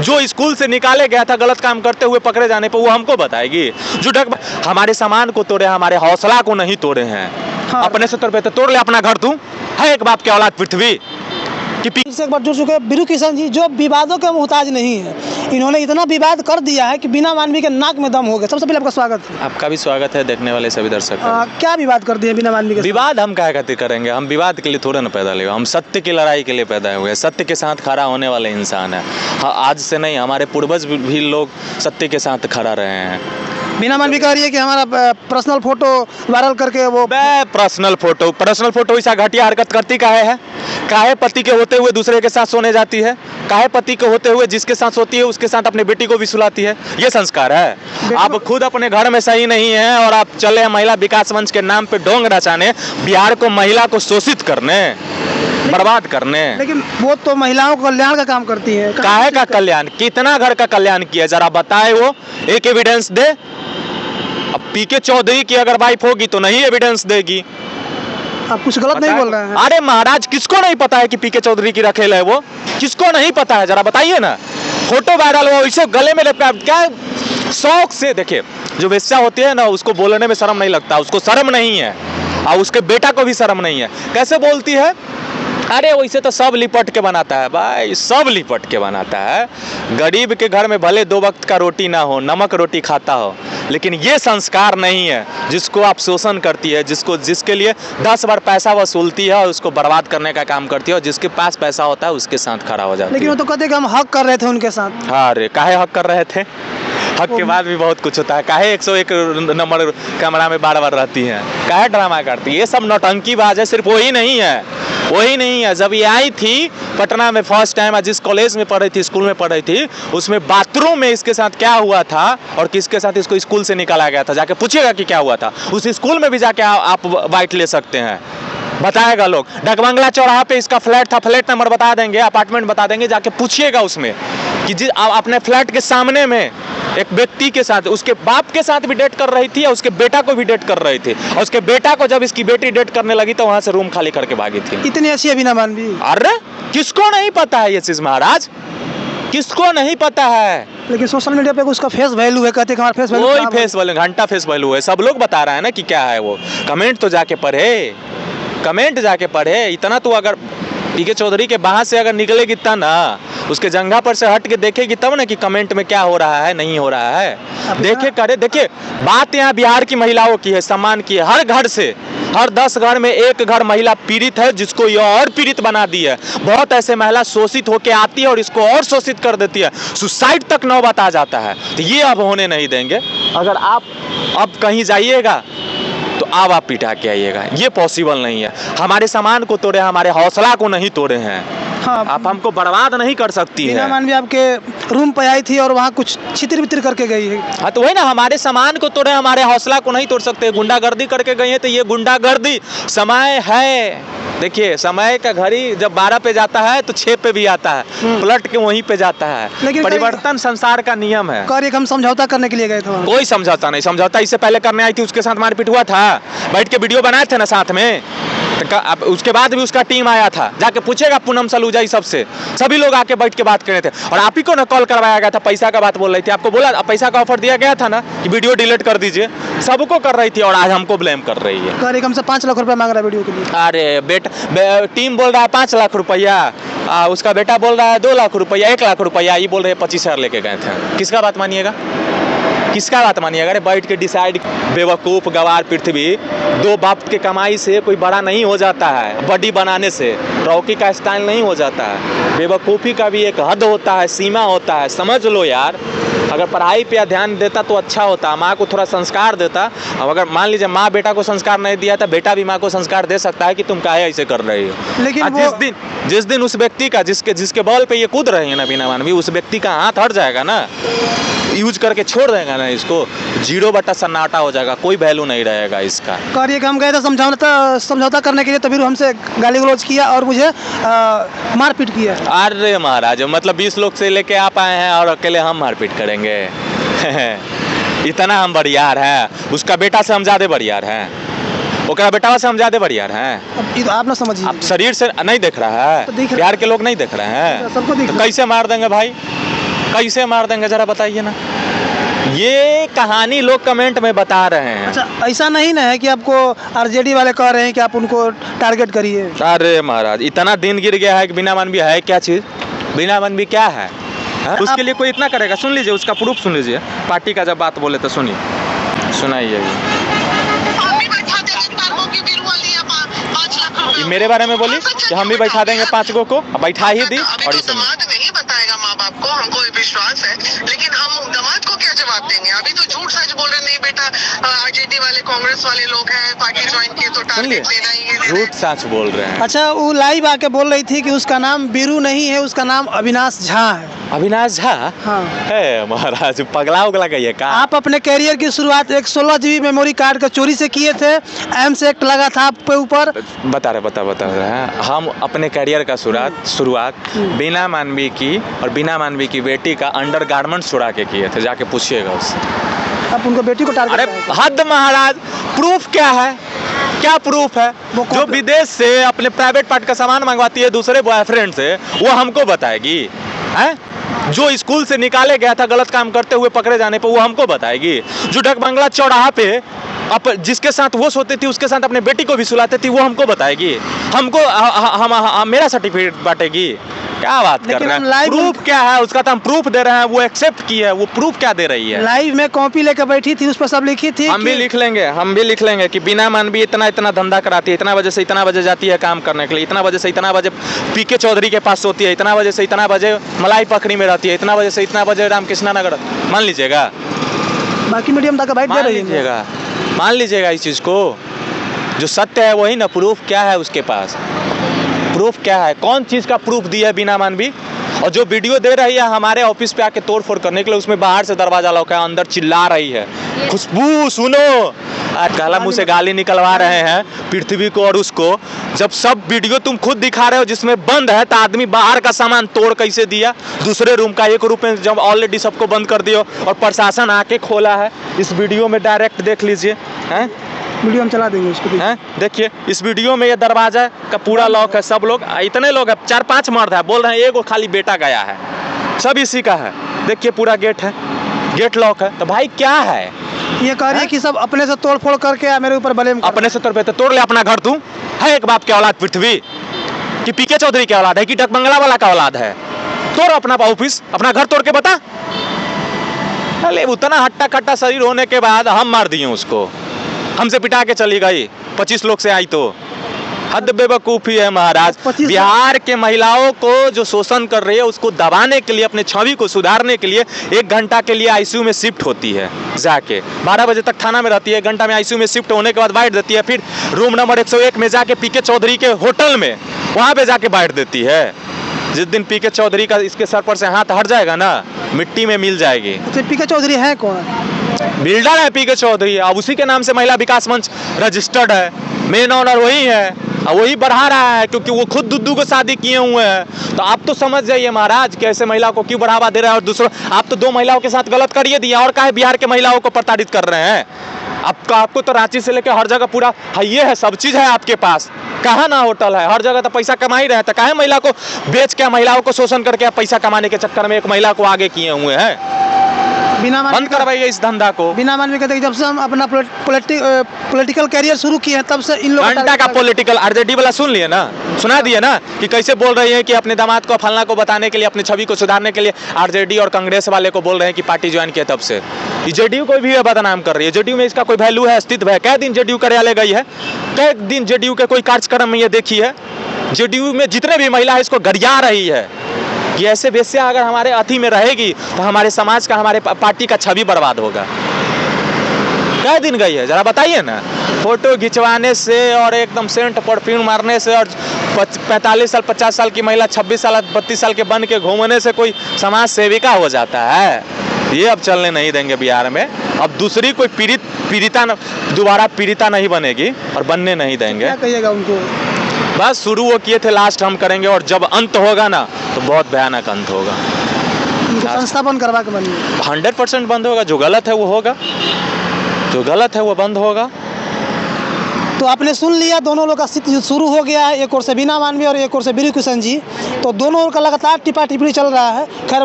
जो स्कूल से निकाले गया था गलत काम करते हुए पकड़े जाने पर वो हमको बताएगी? जो हमारे सामान को तोड़े, हमारे हौसला को नहीं तोड़े हैं। हाँ। अपने से तोड़ ले अपना घर। तू है एक बाप के औलाद पृथ्वी की से एक बार जुड़ चुके हैं बिरु किशन जी, जो विवादों के मोहताज नहीं है। इन्होंने इतना विवाद कर दिया है कि बिना मानवी के नाक में दम हो गया। सबसे पहले आपका स्वागत है। आपका भी स्वागत है, देखने वाले सभी दर्शक। क्या विवाद कर दिए बिना मानवी के? विवाद हम क्या खातिर करेंगे? हम विवाद के लिए थोड़ा ना पैदा हुए, हम सत्य की लड़ाई के लिए पैदा हुए, सत्य के साथ खड़ा होने वाले इंसान है। आज से नहीं, हमारे पूर्वज भी लोग सत्य के साथ खड़ा रहे हैं। बिना मानवी कह रही है कि हमारा पर्सनल फोटो वायरल करके वो पर्सनल फोटो ऐसा घटिया हरकत करती काहे पति के होते हुए दूसरे के साथ सोने जाती है? काहे पति के होते हुए जिसके साथ सोती है उसके साथ अपनी बेटी को भी सुलाती है? ये संस्कार है? आप खुद अपने घर में सही नहीं है और आप चले हैं महिला विकास मंच के नाम पे ढोंग रचाने, बिहार को महिला को शोषित करने, बर्बाद करने। लेकिन वो तो महिलाओं को कल्याण का काम करती है। काहे का कल्याण? कितना घर का कल्याण किया जरा बताए? वो एक एविडेंस दे। अब पीके चौधरी की अगर वाइफ होगी तो नहीं एविडेंस देगी। आप कुछ गलत नहीं बोल रहे हैं। अरे महाराज, किसको नहीं पता है कि पीके चौधरी की रखेल है? वो किसको नहीं पता है? जरा बताइए ना। फोटो वायरल हुआ, इसे गले में क्या शौक से? देखिए, जो वेश्या होती है ना उसको बोलने में शर्म नहीं लगता, उसको शर्म नहीं है और उसके बेटा को भी शर्म नहीं है। कैसे बोलती है? अरे वैसे तो सब लिपट के बनाता है भाई, सब लिपट के बनाता है। गरीब के घर में भले 2 वक्त का रोटी ना हो, नमक रोटी खाता हो, लेकिन ये संस्कार नहीं है जिसको आप शोषण करती है, जिसके लिए 10 बार पैसा वसूलती है और उसको बर्बाद करने का काम करती है, और जिसके पास पैसा होता है उसके साथ खड़ा हो जाती है। लेकिन वो तो कहते हैं कि हम हक कर रहे थे उनके साथ। अरे काहे हक कर रहे थे? हक के बाद भी बहुत कुछ होता है। काहे 101 नंबर कमरा में बार-बार रहती हैं? काहे ड्रामा करती है? ये सब नौटंकीबाज है। सिर्फ वही नहीं है, जब ये आई थी पटना में फर्स्ट टाइम, जिस कॉलेज में पढ़ रही थी, स्कूल में पढ़ रही थी, उसमें बाथरूम में इसके साथ क्या हुआ था और किसके साथ इसको स्कूल से निकाला गया था, जाके पूछिएगा कि क्या हुआ था। उस स्कूल में भी जाके आप बाइट ले सकते हैं, बताएगा लोग। डकबंगला चौराहा पे इसका फ्लैट था, फ्लैट नंबर बता देंगे, अपार्टमेंट बता देंगे, जाके पूछिएगा उसमें कि अपने फ्लैट के सामने में एक व्यक्ति के साथ, उसके बाप के साथ भी डेट कर रही थी और उसके बेटा को भी डेट कर रही थी, और उसके बेटा को जब इसकी बेटी डेट करने लगी तो वहां से रूम खाली करके भागी थी। इतनी ऐसी है बिना मानवी? अरे किसको नहीं पता है ये चीज महाराज? किसको नहीं पता है? लेकिन सोशल मीडिया पे उसका फेस वैल्यू है, कहते हैं हमारा फेस वैल्यू। कोई फेस वैल्यू, घंटा फेस वैल्यू है। सब लोग बता रहे हैं ना कि क्या है वो। कमेंट तो जाके पढ़े। इतना तो अगर पीके चौधरी के बाहर से अगर निकलेगी तब ना, उसके जंघा पर से हट के देखेगी तब ना कि कमेंट में क्या हो रहा है, नहीं हो रहा है। देखिए बात यहाँ बिहार की महिलाओं की है, सम्मान की है। हर घर से, हर 10 घर में एक घर महिला पीड़ित है, जिसको ये और पीड़ित बना दी है। बहुत ऐसे महिला शोषित होके आती है और इसको और शोषित कर देती है, सुसाइड तक नौबत आ जाता है। तो ये अब होने नहीं देंगे। अगर आप अब कहीं जाइएगा तो आप पिटा के आइएगा, ये पॉसिबल नहीं है। हमारे सामान को तोड़े, हमारे हौसला को नहीं तोड़े हैं। हाँ, आप हमको बर्बाद नहीं कर सकती है। बिना मानवी आपके रूम पे आई थी और वहाँ कुछ छितिर-बितिर करके गई है। हाँ तो वही ना, हमारे सामान को तोड़े, हमारे हौसला को नहीं तोड़ सकते। गुंडागर्दी करके गई है तो ये गुंडागर्दी समय है। देखिए, समय का घड़ी जब 12 पे जाता है तो 6 पे भी आता है, पलट के वहीं पे जाता है। लेकिन परिवर्तन संसार का नियम है। हम समझौता करने के लिए गए थे। कोई समझौता नहीं, समझौता इससे पहले करने आई थी, उसके साथ मारपीट हुआ था, बैठ के वीडियो बनाए थे ना साथ में। उसके बाद भी उसका टीम आया था, जाके पूछेगा पूनम सलूजा सबसे, सभी लोग आके बैठ के बात कर रहे थे। और आप ही को ना कॉल करवाया गया था, पैसा का बात बोल रही थी, आपको बोला पैसा का ऑफर दिया गया था ना कि वीडियो डिलीट कर दीजिए, सबको कर रही थी और आज हमको ब्लेम कर रही है। हमसे 5 लाख रुपया मांग रहा है वीडियो के लिए। अरे टीम बोल रहा है 5 लाख रुपया, उसका बेटा बोल रहा है 2 लाख रुपया, 1 लाख रुपया, ये बोल रहे 25,000 लेके गए थे। किसका बात मानिएगा? अरे बैठ के डिसाइड। बेवकूफ़ गवार पृथ्वी, 2 बाप के कमाई से कोई बड़ा नहीं हो जाता है, बॉडी बनाने से रॉकी का स्टाइल नहीं हो जाता है। बेवकूफ़ी का भी एक हद होता है, सीमा होता है, समझ लो यार। अगर पढ़ाई पे ध्यान देता तो अच्छा होता, माँ को थोड़ा संस्कार देता। अब अगर मान लीजिए माँ बेटा को संस्कार नहीं दिया था, बेटा भी माँ को संस्कार दे सकता है कि तुम काहे ऐसे कर रही हो। लेकिन जिस दिन उस व्यक्ति का, जिसके बल पे ये कूद रहे हैं ना बिना मानवी, उस व्यक्ति का हाथ हट जाएगा ना, यूज करके छोड़ देगा ना इसको, 0 सन्नाटा हो जाएगा, कोई वैल्यू नहीं रहेगा इसका। कार्य हम गए थे समझौता करने के लिए, तभी हमसे गाली गलौज किया और मुझे मारपीट किया। अरे महाराज, मतलब 20 लोग से लेके आप आए हैं और अकेले हम मारपीट करेंगे? इतना हम बरियार हैं? उसका बेटा से हम ज्यादा बरियार हैं, ओकरा बेटा से हम ज्यादा बरियार हैं। आप ना समझिए, आप शरीर से नहीं देख रहा है, बिहार के लोग नहीं देख रहे हैं, सबको तो कैसे मार देंगे भाई? कैसे मार देंगे जरा बताइए ना। ये कहानी लोग कमेंट में बता रहे हैं। अच्छा, ऐसा नहीं ना है कि आपको आरजेडी वाले कह रहे हैं कि आप उनको टारगेट करिए? अरे महाराज, इतना दिन गिर गया है कि बिना मानवी है क्या चीज़? बिना मानवी क्या है? उसके लिए कोई इतना करेगा? सुन लीजिए उसका प्रूफ, सुन लीजिए पार्टी का जब बात बोले तो सुनिए, सुनाइए। ये मेरे बारे में बोली कि हम भी बैठा देंगे 5 गो को, बैठा ही दी। और इस दामाद नहीं बताएगा माँ बाप को, हमको विश्वास है, लेकिन हम दामाद को क्या जवाब देंगे? अभी तो झूठ सच बोल रहे, नहीं बेटा आरजेडी वाले कांग्रेस वाले लोग हैं, पार्टी ज्वाइन किए तो टारगेट देना ही है। झूठ सच बोल रहे हैं। अच्छा, वो लाइव आके बोल रही थी कि उसका नाम बीरू नहीं है, उसका नाम अविनाश झा है। अविनाश झा? हाँ है महाराज, पगला उगला गई है का? आप अपने कैरियर की शुरुआत एक 16 GB मेमोरी कार्ड का चोरी से किए थे, एम्स एक्ट लगा था आप पे ऊपर। बता रहे हैं हम अपने करियर का शुरुआत बिना मानवी की और बिना मानवी की बेटी का अंडरगारमेंट छुड़ा के किए थे, जाके पूछिएगा उससे। आप उनको बेटी को टारगेट अरे करेंगे? हद महाराज, प्रूफ क्या है? क्या प्रूफ है? जो विदेश से अपने प्राइवेट पार्ट का सामान मंगवाती है दूसरे बॉयफ्रेंड से, वो हमको बताएगी? हैं? जो स्कूल से निकाले गया था गलत काम करते हुए पकड़े जाने पर, वो हमको बताएगी? जो ढक बंगला चौराहा पे जिसके साथ वो सोती थी उसके साथ अपने बेटी को भी सुलाती थी, वो हमको बताएगी? हमको मेरा सर्टिफिकेट बांटेगी? क्या बात कर रहे हैं? प्रूफ क्या है उसका? तो हम प्रूफ दे रहे हैं, वो एक्सेप्ट की है, वो प्रूफ क्या दे रही है? लाइव में कॉपी लेकर बैठी थी, उस पर सब लिखी थी। हम भी लिख लेंगे कि बिना मानवी इतना धंधा कराती है, इतना बजे से इतना बजे जाती है काम करने के लिए, इतना बजे से इतना बजे पीके चौधरी के पास सोती है, इतना बजे से इतना बजे मलाई पखड़ी में रहती है, इतना बजे से इतना बजे रामकृष्णा नगर। मान लीजिएगा, बाकी मीडियम तक बाइट दे रही है। मान लीजिएगा इस चीज़ को। जो सत्य है वही ना, प्रूफ क्या है उसके पास? प्रूफ क्या है? कौन चीज़ का प्रूफ दिया है बिना मानवी? और जो वीडियो दे रही है हमारे ऑफिस पे आके तोड़ फोड़ करने के लिए, उसमें बाहर से दरवाजा लॉक है, अंदर चिल्ला रही है, खुशबू सुनो, काला मुंह से गाली निकलवा रहे हैं पृथ्वी को और उसको। जब सब वीडियो तुम खुद दिखा रहे हो जिसमें बंद है, तो आदमी बाहर का सामान तोड़ कैसे दिया? दूसरे रूम का एक रूम में जब ऑलरेडी सबको बंद कर दियो और प्रशासन आके खोला है। इस वीडियो में डायरेक्ट देख लीजिए, हैं? वीडियो हम चला देंगे उसको, हैं? देखिए इस वीडियो में ये दरवाजा का पूरा लॉक है, सब लोग, इतने लोग हैं, 4-5 मर्द है, बोल रहे हैं एगो खाली बेटा गया है, सब इसी का है। देखिए पूरा गेट है, गेट लॉक है। तो भाई क्या है? ये कह रही है कि सब अपने से तोड़ फोड़ करके मेरे ऊपर ब्लेम। अपने से तोड़ ले अपना घर। तू है एक बाप के औलाद पृथ्वी कि पीके चौधरी के औलाद है कि डक बंगला वाला का औलाद है? तोड़ अपना ऑफिस, अपना घर तोड़ के बता। अरे उतना हट्टा कट्टा शरीर होने के बाद हम मार दिए उसको, हमसे पिटा के चली गई, 25 लोग से आई तो। हद बेवकूफ़ी है महाराज। बिहार के महिलाओं को जो शोषण कर रही है उसको दबाने के लिए, अपने छवि को सुधारने के लिए 1 घंटा के लिए आईसीयू में शिफ्ट होती है, जाके 12 बजे तक थाना में रहती है, 1 घंटा में आईसीयू में शिफ्ट होने के बाद बाइट देती है, फिर रूम नंबर 101 में जाके पीके चौधरी के होटल में वहाँ पे जाके बाइट देती है। जिस दिन पीके चौधरी का इसके सर पर से हाथ हट जाएगा ना, मिट्टी में मिल जाएगी। तो पीके चौधरी है कौन? बिल्डर है पीके चौधरी, अब उसी के नाम से महिला विकास मंच रजिस्टर्ड है, मेन ऑनर वही है, वही बढ़ा रहा है, क्योंकि वो खुद दुद्दू को शादी किए हुए हैं। तो आप तो समझ जाइए महाराज कैसे महिला को क्यों बढ़ावा दे रहा है। और दूसरों, आप तो 2 महिलाओं के साथ गलत करिए दिया, और काहे बिहार के महिलाओं को प्रताड़ित कर रहे हैं? आपको तो रांची से लेकर हर जगह पूरा ये है, सब चीज़ है आपके पास, कहाँ ना होटल है, हर जगह तो पैसा कमा ही रहे हैं। तो काहे महिला को बेच के, महिलाओं को शोषण करके आप पैसा कमाने के चक्कर में एक महिला को आगे किए हुए हैं? बिना बंद करवाइए इस धंधा को। बिना मानवी कहते जब से हम अपना पॉलिटिकल कैरियर शुरू किए हैं तब से इन लोगों घंटा का पॉलिटिकल आरजेडी वाला सुन लिए ना, सुना दिए ना कि कैसे बोल रही है कि अपने दामाद को फलना को बताने के लिए, अपनी छवि को सुधारने के लिए आरजेडी और कांग्रेस वाले को बोल रहे हैं कि पार्टी ज्वाइन किया। तब से जेडीयू को भी बदनाम कर रही है। जेडीयू में इसका कोई वैल्यू है, अस्तित्व है? कै दिन जेडीयू कार्यालय गई है? कै दिन जेडीयू के कोई कार्यक्रम में ये देखी है? जेडीयू में जितने भी महिला है इसको गरिया रही है कि ऐसे वेश्या अगर हमारे अथी में रहेगी तो हमारे समाज का, हमारे पार्टी का छवि बर्बाद होगा। कै दिन गई है जरा बताइए ना? फोटो खिंचवाने से और एकदम सेंट परफ्यूम मारने से और 45 साल 50 साल की महिला 26 साल 32 साल के बन के घूमने से कोई समाज सेविका हो जाता है? ये अब चलने नहीं देंगे बिहार में। अब दूसरी कोई पीड़िता दोबारा पीड़िता नहीं बनेगी और बनने नहीं देंगे। क्या कहिएगा उनको? बस शुरू वो किए थे, लास्ट हम करेंगे, और जब अंत होगा ना तो बहुत भयानक अंत होगा। संस्था बंद करवा के बनिए। 100% बंद होगा। जो गलत है वो होगा, जो गलत है वो बंद होगा। तो आपने सुन लिया, दोनों लोग का युद्ध शुरू हो गया है, एक ओर से बिना मानवी और एक ओर से बीरू किशन जी। तो दोनों ओर का लगातार टिपा टिप्पणी चल रहा है। खैर